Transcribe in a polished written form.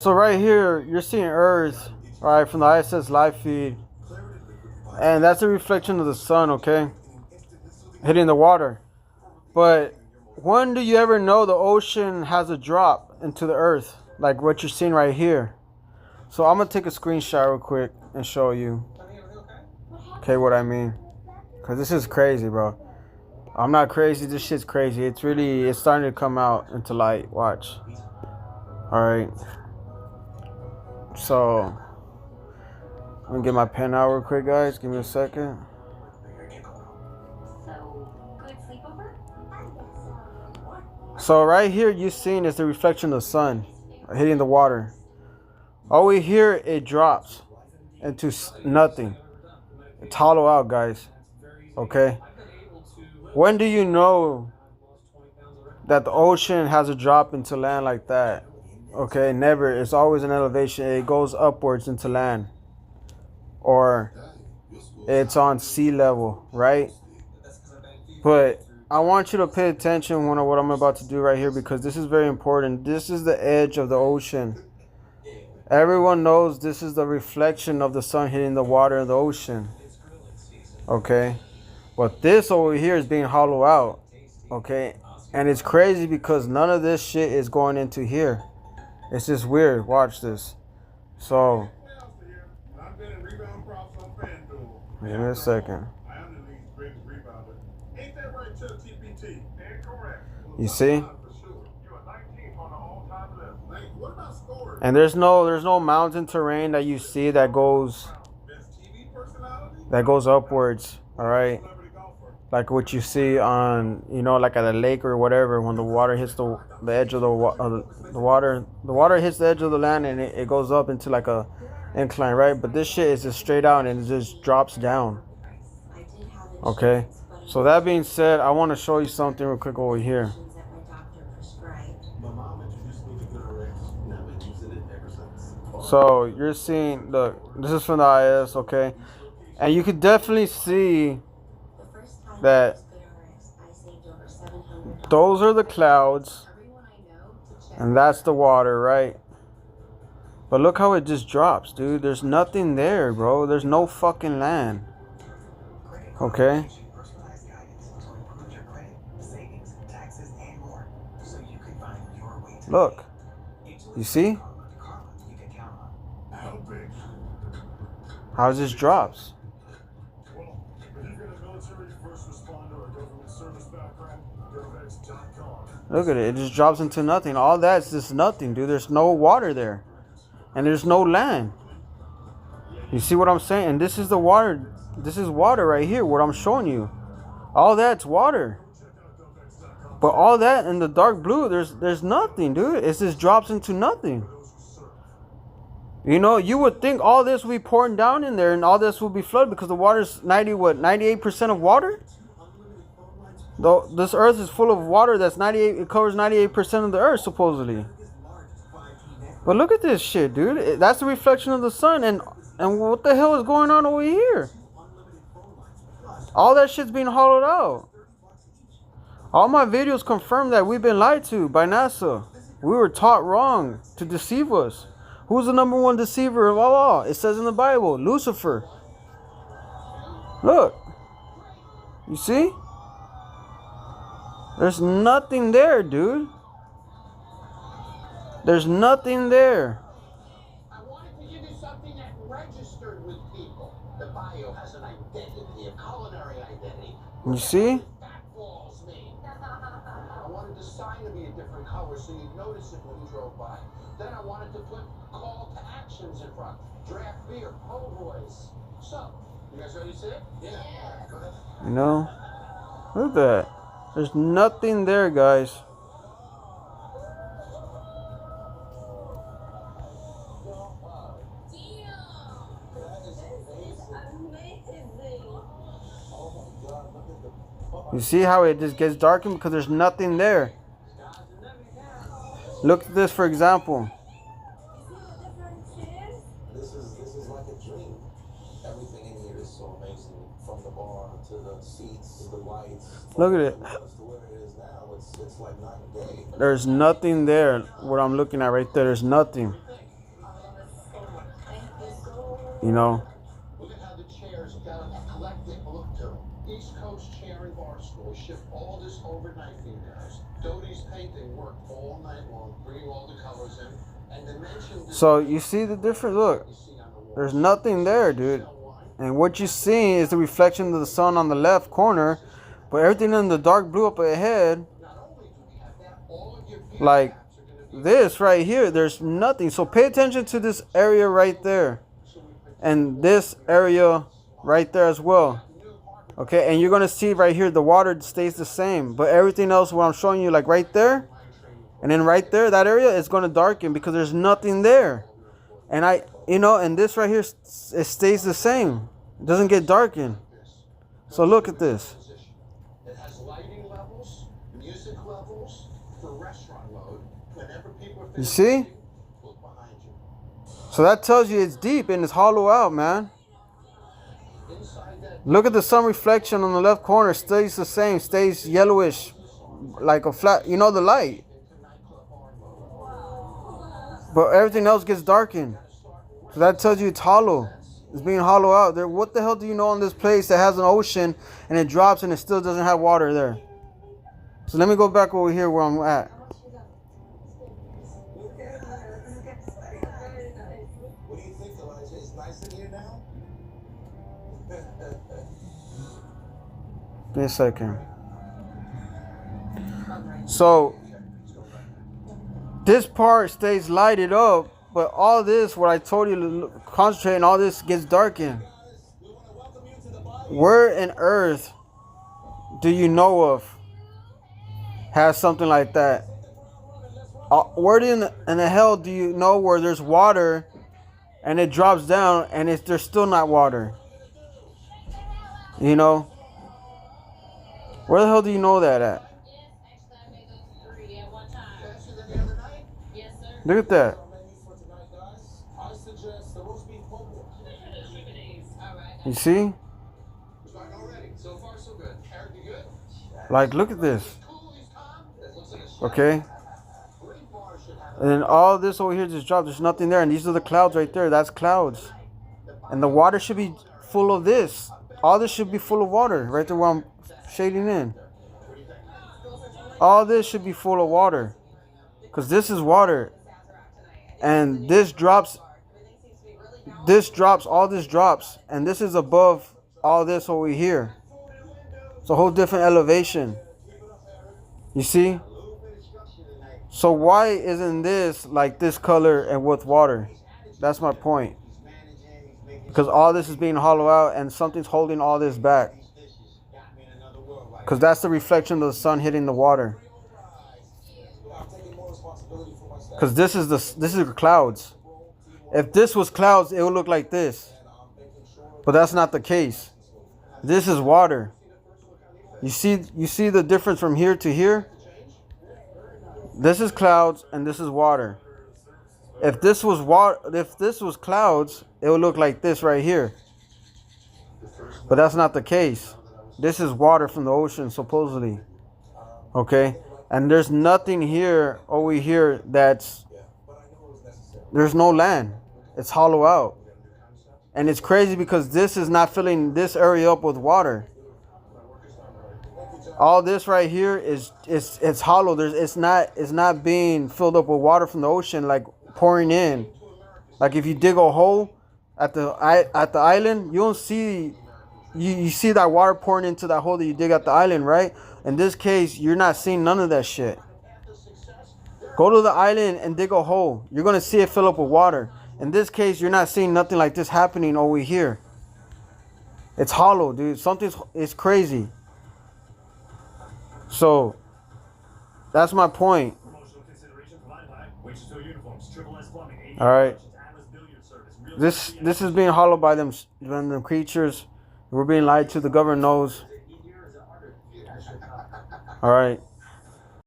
So right here, you're seeing Earth, right, from the ISS live feed, and that's a reflection of the sun, okay, hitting the water. But when do you ever know the ocean has a drop into the Earth, like what you're seeing right here? So I'm gonna take a screenshot real quick and show you, okay, what I mean, cause this is crazy, bro. I'm not crazy. This shit's crazy. It's starting to come out into light. Watch. All right. So I'm gonna get my pen out real quick, guys. Give me a second. So right here, you're seeing is the reflection of the sun hitting the water. Over here, it drops into nothing. It's hollow out, guys. Okay. When do you know that the ocean has a drop into land like that? Okay, never. It's always an elevation. It goes upwards into land. Or it's on sea level, right? But I want you to pay attention to what I'm about to do right here, because this is very important. This is the edge of the ocean. Everyone knows this is the reflection of the sun hitting the water in the ocean. Okay? But this over here is being hollowed out. Okay? And it's crazy because none of this shit is going into here. It's just weird. Watch this. So, give me a second. You see? And there's no mountain terrain that you see that goes upwards, all right? Like what you see on, like at a lake or whatever, when the water hits the edge of the water hits the edge of the land, and it goes up into like a incline, right? But this shit is just straight out and it just drops down. Okay? So that being said, I want to show you something real quick over here. So you're seeing, look, this is from the IS, okay? And you could definitely see that those are the clouds and that's the water, right? But look how it just drops, dude. There's nothing there, bro. There's no fucking land. Okay? Look. You see? How it just drops. Look at it. It just drops into nothing. All that's just nothing, dude. There's no water there. And there's no land. You see what I'm saying? And this is the water. This is water right here, what I'm showing you. All that's water. But all that in the dark blue, there's nothing, dude. It just drops into nothing. You would think all this would be pouring down in there and all this will be flooded because the water's 98% of water? Though this earth is full of water that's 98, it covers 98% of the earth supposedly. But look at this shit, dude. That's the reflection of the sun, and what the hell is going on over here? All that shit's being hollowed out. All my videos confirm that we've been lied to by NASA. We were taught wrong to deceive us. Who's the number one deceiver of all? It says in the Bible, Lucifer. Look. You see? There's nothing there, dude. There's nothing there. I wanted to give you something that registered with people. The bio has an identity, a culinary identity. You see? I wanted the sign to be a different color so you'd notice it when you drove by. Then I wanted to put call to actions in front. Draft beer, po' boys. So, you guys ready to see it? Yeah. Go ahead. Look at that. There's nothing there, guys. You see how it just gets darkened because there's nothing there. Look at this, for example. This is like a dream. Everything in here is so amazing, from the bar to the seats to the lights. Look at it. To where it is now, it's like night and day. There's nothing there. What I'm looking at right there, there's nothing. You know. Look at how the chairs got an eclectic look to them. East Coast chair and bar stool shipped all this overnight for you guys. Doty's painting worked all night long, bringing all the colors in. And they mentioned So you see the difference? Look, there's nothing there, dude. And what you're seeing is the reflection of the sun on the left corner, but everything in the dark blue up ahead, like this right here, there's nothing. So pay attention to this area right there and this area right there as well. Okay, and you're gonna see right here the water stays the same, but everything else what I'm showing you, like right there and then right there, that area is gonna darken because there's nothing there. And and this right here, it stays the same. It doesn't get darkened. So look at this. It has lighting levels, music levels, for restaurant mode. Whenever people are You see? look behind you. So that tells you it's deep and it's hollow out, man. Inside that Look at the sun reflection on the left corner. Stays the same. Stays yellowish, like a flat. You know the light. But everything else gets darkened. So that tells you it's hollow. It's being hollow out there. What the hell do you know on this place that has an ocean and it drops and it still doesn't have water there? So let me go back over here where I'm at. What do you think, Elijah? It's nice in here now? Give me a second. So this part stays lighted up, but all this, what I told you to concentrate on, all this gets darkened. Where in earth do you know of has something like that? Where in the hell do you know where there's water and it drops down and there's still not water? You know? Where the hell do you know that at? Look at that. You see? so far so good. Eric, you good? Like, look at this. Cool, he's calm. That looks like a shot. Okay? Green bar should have And then all this over here just dropped. There's nothing there. And these are the clouds right there. That's clouds. And the water should be full of this. All this should be full of water. Right there where I'm shading in. All this should be full of water. Because this is water. And this drops. This drops. All this drops. And this is above all this over here. It's a whole different elevation. You see? So why isn't this like this color and with water? That's my point. Because all this is being hollowed out and something's holding all this back. Because that's the reflection of the sun hitting the water. Because this is the clouds. If this was clouds, it would look like this. But that's not the case. This is water. You see the difference from here to here? This is clouds and this is water. If this was clouds, it would look like this right here. But that's not the case. This is water from the ocean, supposedly. Okay? And there's nothing here, over here, there's no land. It's hollow out. And it's crazy because this is not filling this area up with water. All this right here it's hollow. It's not being filled up with water from the ocean, like pouring in. Like if you dig a hole at the island, you don't see you see that water pouring into that hole that you dig at the island, right? In this case, you're not seeing none of that shit. Go to the island and dig a hole. You're gonna see it fill up with water. In this case, you're not seeing nothing like this happening over here. It's hollow, dude. It's crazy. So that's my point. All right. This is being hollowed by them creatures. We're being lied to. The government knows. All right.